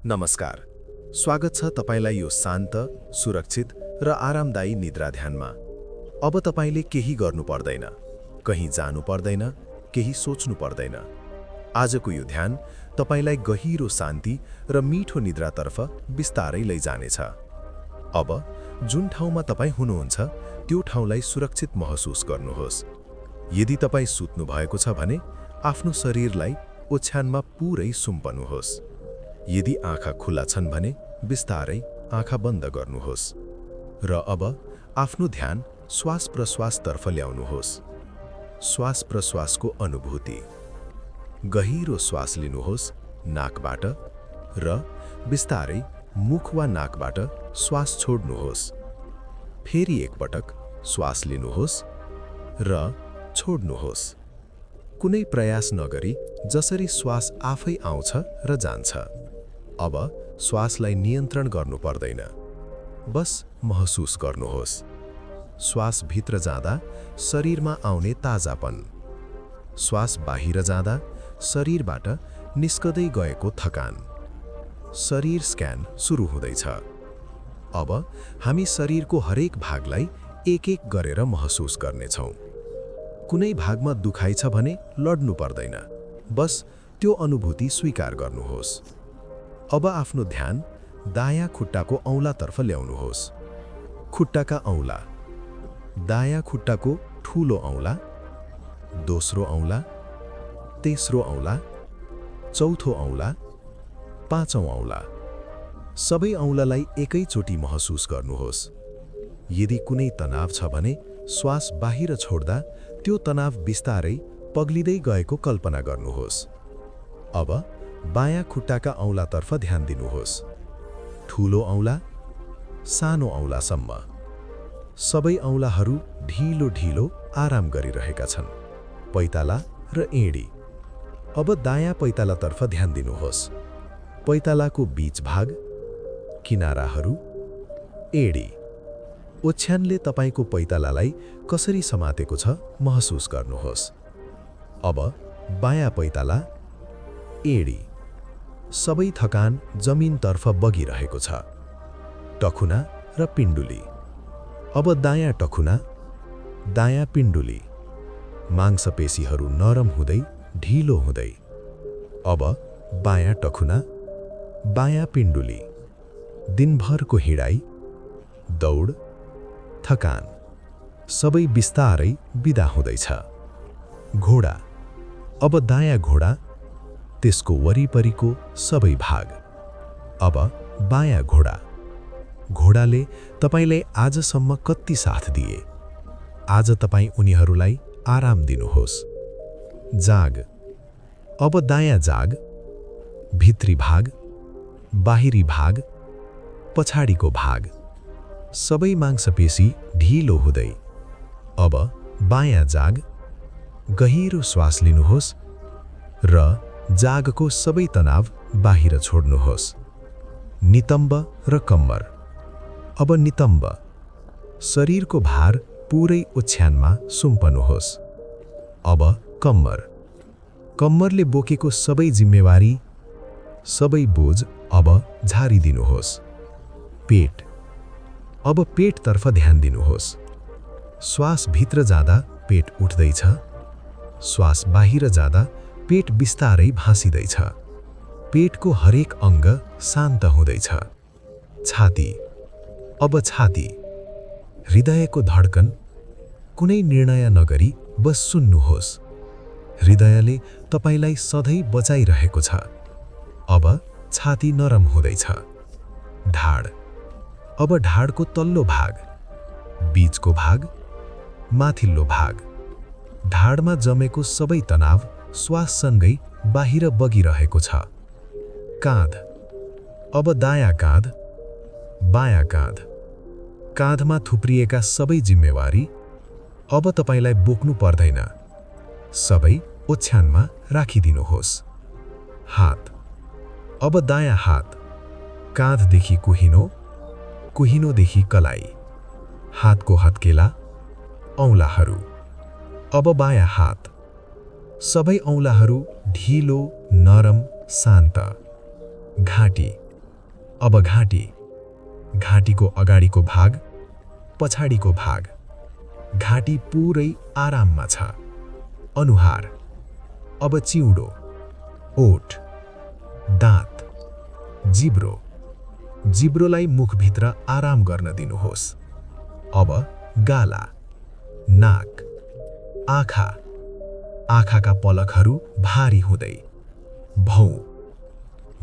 नमस्कार। स्वागत छ तपाईलाई यो शान्त, सुरक्षित र आरामदायी निद्रा ध्यानमा। अब तपाईले केही गर्नु पर्दैन, कहीं जानु पर्दैन, केही सोच्नु पर्दैन। आजको यो ध्यान तपाईलाई गहिरो शान्ति र मिठो निद्रातर्फ बिस्तारै लैजानेछ। अब जुन ठाउँमा तपाई हुनुहुन्छ त्यो ठाउँलाई सुरक्षित महसुस गर्नुहोस्। यदि तपाई सुत्नु भएको छ भने आफ्नो शरीरलाई ओछ्यानमा पुरै सुम्पनुहोस्। यदि आँखा खुला छन् भने बिस्तारै आँखा बन्द गर्नुहोस् र अब आफ्नो ध्यान श्वास प्रश्वासतर्फ ल्याउनुहोस्। श्वास प्रश्वासको अनुभूति। गहिरो श्वास लिनुहोस् नाकबाट र बिस्तारै मुख वा नाकबाट श्वास छोड्नुहोस्। फेरि एकपटक श्वास लिनुहोस् र छोड्नुहोस्। कुनै प्रयास नगरी जसरी श्वास आफै आउँछ र जान्छ। अब श्वासलाई नियन्त्रण गर्नु पर्दैन, बस महसुस गर्नुहोस्। श्वास भित्र जाँदा शरीरमा आउने ताजापन, श्वास बाहिर जाँदा शरीरबाट निस्कदै गएको थकान। शरीर स्क्यान सुरु हुँदैछ। अब हामी शरीरको हरेक भागलाई एक एक गरेर महसुस गर्नेछौँ। कुनै भागमा दुखाइ छ भने लड्नु पर्दैन, बस त्यो अनुभूति स्वीकार गर्नुहोस्। अब आफ्नो ध्यान दायाँ खुट्टाको औँलातर्फ ल्याउनुहोस्। खुट्टाका औँला, दायाँ खुट्टाको ठूलो औँला, दोस्रो औँला, तेस्रो औँला, चौथो औँला, पाँचौं औँला। सबै औँलालाई एकैचोटि महसुस गर्नुहोस्। यदि कुनै तनाव छ भने श्वास बाहिर छोड्दा त्यो तनाव बिस्तारै पग्लिँदै गएको कल्पना गर्नुहोस्। अब बायाँ खुट्टाका औँलातर्फ ध्यान दिनुहोस्। ठूलो औँला, सानो औँलासम्म। सबै औँलाहरू ढिलो ढिलो आराम गरिरहेका छन्। पैताला र एडी। अब दायाँ पैतालातर्फ ध्यान दिनुहोस्। पैतालाको बीच भाग, किनाराहरू, एडी। ओछ्यानले तपाईको पैतालालाई कसरी समातेको छ महसुस गर्नुहोस्। अब बायाँ पैताला, एडी। सबै थकान जमिनतर्फ बगिरहेको छ। टखुना र पिण्डुली। अब दायाँ टखुना, दायाँ पिण्डुली। मांसपेशीहरू नरम हुँदै ढिलो हुँदै। अब बायाँ टखुना, बायाँ पिण्डुली। दिनभरको हिँडाइ, दौड, थकान सबै बिस्तारै बिदा हुँदैछ। घोडा। अब दायाँ घोडा, त्यसको वरिपरिको सबै भाग। अब बायाँ घोडा। घोडाले तपाईलाई आजसम्म कति साथ दिए, आज तपाई उनीहरूलाई आराम दिनुहोस्। जाग। अब दायाँ जाग, भित्री भाग, बाहिरी भाग, पछाडिको भाग। सबै मांसपेशी ढिलो हुँदै। अब बायाँ जाग। गहिरो श्वास लिनुहोस् र जागको सबै तनाव बाहिर छोड्नुहोस्। नितम्ब र कम्मर। अब नितम्ब। शरीरको भार पुरै ओछ्यानमा सुम्पनुहोस्। अब कम्मर। कम्मरले बोकेको सबै जिम्मेवारी, सबै बोझ अब झारिदिनुहोस्। पेट। अब पेटतर्फ ध्यान दिनुहोस्। श्वास भित्र जाँदा पेट उठ्दैछ, श्वास बाहिर जाँदा पेट बिस्तारै भाँसिदैछ। पेटको हरेक अङ्ग शान्त हुँदैछ। छाती। अब छाती। हृदयको धड्कन। कुनै निर्णय नगरी बस सुन्नुहोस्। हृदयले तपाईलाई सधैँ बचाइरहेको छ। अब छाती नरम हुँदैछ। ढाड। अब ढाडको तल्लो भाग, बीचको भाग, माथिल्लो भाग। ढाडमा जमेको सबै तनाव श्वाससँगै बाहिर बगिरहेको छ। काँध। अब दायाँ काँध, बायाँ काँध। काँधमा थुप्रिएका सबै जिम्मेवारी अब तपाईलाई बोक्नु पर्दैन, सबै ओछ्यानमा राखिदिनुहोस्। हात। अब दायाँ हात। काँधदेखि कुहिनो, कुहिनोदेखि कलाई। हातको हत्केला, औँलाहरू। अब बायाँ हात। सबै औँलाहरू ढिलो, नरम, शान्त। घाँटी। अब घाँटी, घाँटीको अगाडिको भाग, पछाडिको भाग। घाँटी पुरै आराममा छ। अनुहार, अब चिउँडो, ओठ, दाँत, जिब्रो। जिब्रोलाई मुखभित्र आराम गर्न दिनुहोस्। अब गाला, नाक, आँखा, आँखाका पलकहरू भारी हुँदै, भौँ,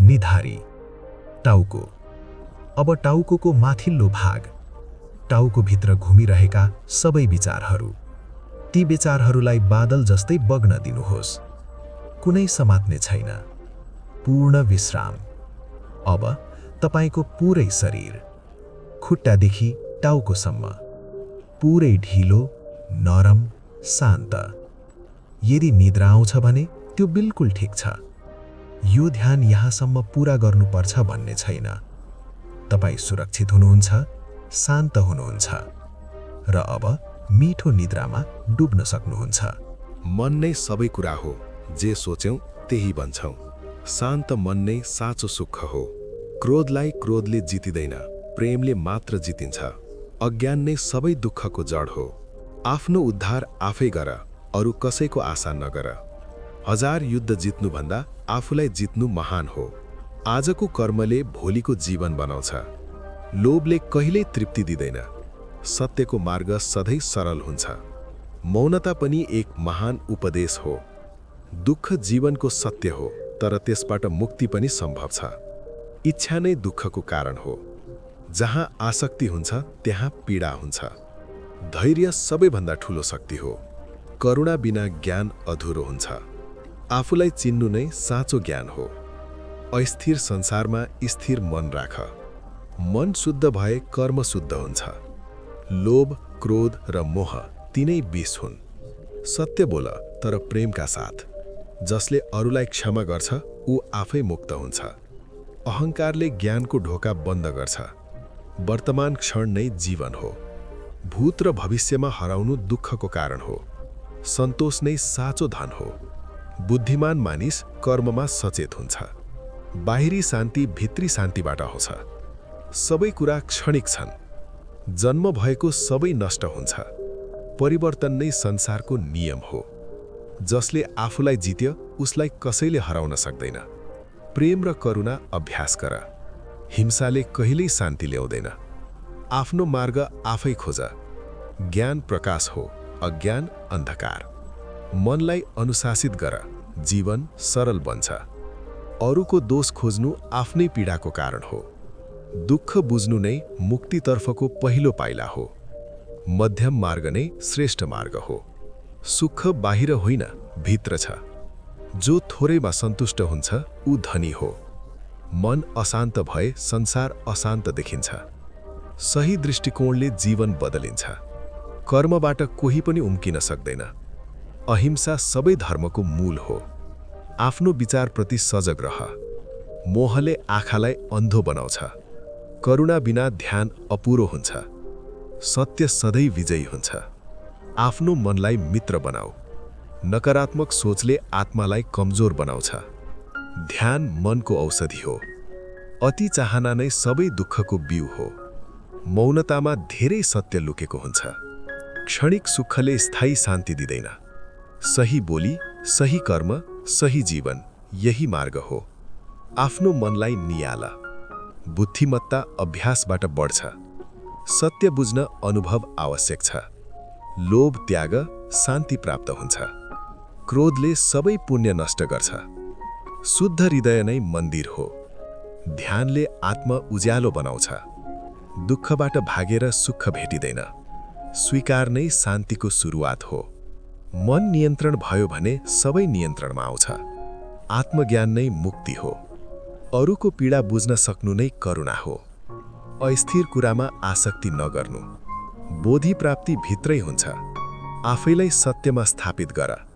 निधारी, टाउको। अब टाउकोको माथिल्लो भाग, टाउकोभित्र घुमिरहेका सबै विचारहरू। ती विचारहरूलाई बादल जस्तै बग्न दिनुहोस्। कुनै समात्ने छैन। पूर्ण विश्राम। अब तपाईको पुरै शरीर, खुट्टादेखि टाउकोसम्म, पुरै ढिलो, नरम, शान्त। यदि निद्रा आउँछ भने त्यो बिल्कुल ठिक छ। यो ध्यान यहाँसम्म पूरा गर्नुपर्छ भन्ने छैन। तपाईँ सुरक्षित हुनुहुन्छ, शान्त हुनुहुन्छ र अब मिठो निद्रामा डुब्न सक्नुहुन्छ। मन नै सबै कुरा हो। जे सोच्यौं त्यही बन्छौं। शान्त मन नै साँचो सुख हो। क्रोधलाई क्रोधले जितिदैन, प्रेमले मात्र जितिन्छ। अज्ञान नै सबै दुःखको जड हो। आफ्नो उद्धार आफै गर, अरू कसैको आशा नगर। 1000 युद्ध जित्नुभन्दा आफूलाई जित्नु महान हो। आजको कर्मले भोलिको जीवन बनाउँछ। लोभले कहिल्यै तृप्ति दिँदैन। सत्यको मार्ग सधैँ सरल हुन्छ। मौनता पनि एक महान उपदेश हो। दुःख जीवनको सत्य हो, तर त्यसबाट मुक्ति पनि सम्भव छ। इच्छा नै दुःखको कारण हो। जहाँ आसक्ति हुन्छ त्यहाँ पीडा हुन्छ। धैर्य सबैभन्दा ठूलो शक्ति हो। करुणा बिना ज्ञान अधुरो हुन्छ। आफूलाई चिन्नु नै साँचो ज्ञान हो। अस्थिर संसारमा स्थिर मन राख। मन शुद्ध भए कर्म शुद्ध हुन्छ। लोभ, क्रोध र मोह तीनै विष हुन्। सत्य बोल, तर प्रेमका साथ। जसले अरूलाई क्षमा गर्छ ऊ आफै मुक्त हुन्छ। अहङ्कारले ज्ञानको ढोका बन्द गर्छ। वर्तमान क्षण नै जीवन हो। भूत र भविष्यमा हराउनु दुःखको कारण हो। सन्तोष नै साँचो धन हो। बुद्धिमान मानिस कर्ममा सचेत हुन्छ। बाहिरी शान्ति भित्री शान्तिबाट आउँछ। सबै कुरा क्षणिक छन्। जन्म भएको सबै नष्ट हुन्छ। परिवर्तन नै संसारको नियम हो। जसले आफूलाई जित्यो उसलाई कसैले हराउन सक्दैन। प्रेम र करुणा अभ्यास गर। हिंसाले कहिल्यै शान्ति ल्याउँदैन। आफ्नो मार्ग आफै खोज। ज्ञान प्रकाश हो, अज्ञान अन्धकार। मनलाई अनुशासित गर, जीवन सरल बन्छ। अरूको दोष खोज्नु आफ्नै पीडाको कारण हो। दुःख बुझ्नु नै मुक्तितर्फको पहिलो पाइला हो। मध्यम मार्ग नै श्रेष्ठ मार्ग हो। सुख बाहिर होइन, भित्र छ। जो थोरैमा सन्तुष्ट हुन्छ ऊ धनी हो। मन अशान्त भए संसार अशान्त देखिन्छ। सही दृष्टिकोणले जीवन बदलिन्छ। कर्मबाट कोही पनि उम्किन सक्दैन। अहिंसा सबै धर्मको मूल हो। आफ्नो विचारप्रति सजग रह। मोहले आँखालाई अन्धो बनाउँछ। करुणा बिना ध्यान अपुरो हुन्छ। सत्य सधैँ विजयी हुन्छ। आफ्नो मनलाई मित्र बनाऊ। नकारात्मक सोचले आत्मालाई कमजोर बनाउँछ। ध्यान मनको औषधि हो। अति चाहना नै सबै दुःखको बिउ हो। मौनतामा धेरै सत्य लुकेको हुन्छ। क्षणिक सुखले स्थायी शान्ति दिँदैन। सही बोली, सही कर्म, सही जीवन, यही मार्ग हो। आफ्नो मनलाई नियाल। बुद्धिमत्ता अभ्यासबाट बढ्छ। सत्य बुझ्न अनुभव आवश्यक छ। लोभ त्याग, शान्ति प्राप्त हुन्छ। क्रोधले सबै पुण्य नष्ट गर्छ। शुद्ध हृदय नै मन्दिर हो। ध्यानले आत्मा उज्यालो बनाउँछ। दुःखबाट भागेर सुख भेटिँदैन। स्वीकार नै शान्तिको सुरुवात हो। मन नियन्त्रण भयो भने सबै नियन्त्रणमा आउँछ। आत्मज्ञान नै मुक्ति हो। अरूको पीडा बुझ्न सक्नु नै करुणा हो। अस्थिर कुरामा आसक्ति नगर्नु। बोधि प्राप्ति भित्रै हुन्छ। आफैलाई सत्यमा स्थापित गर।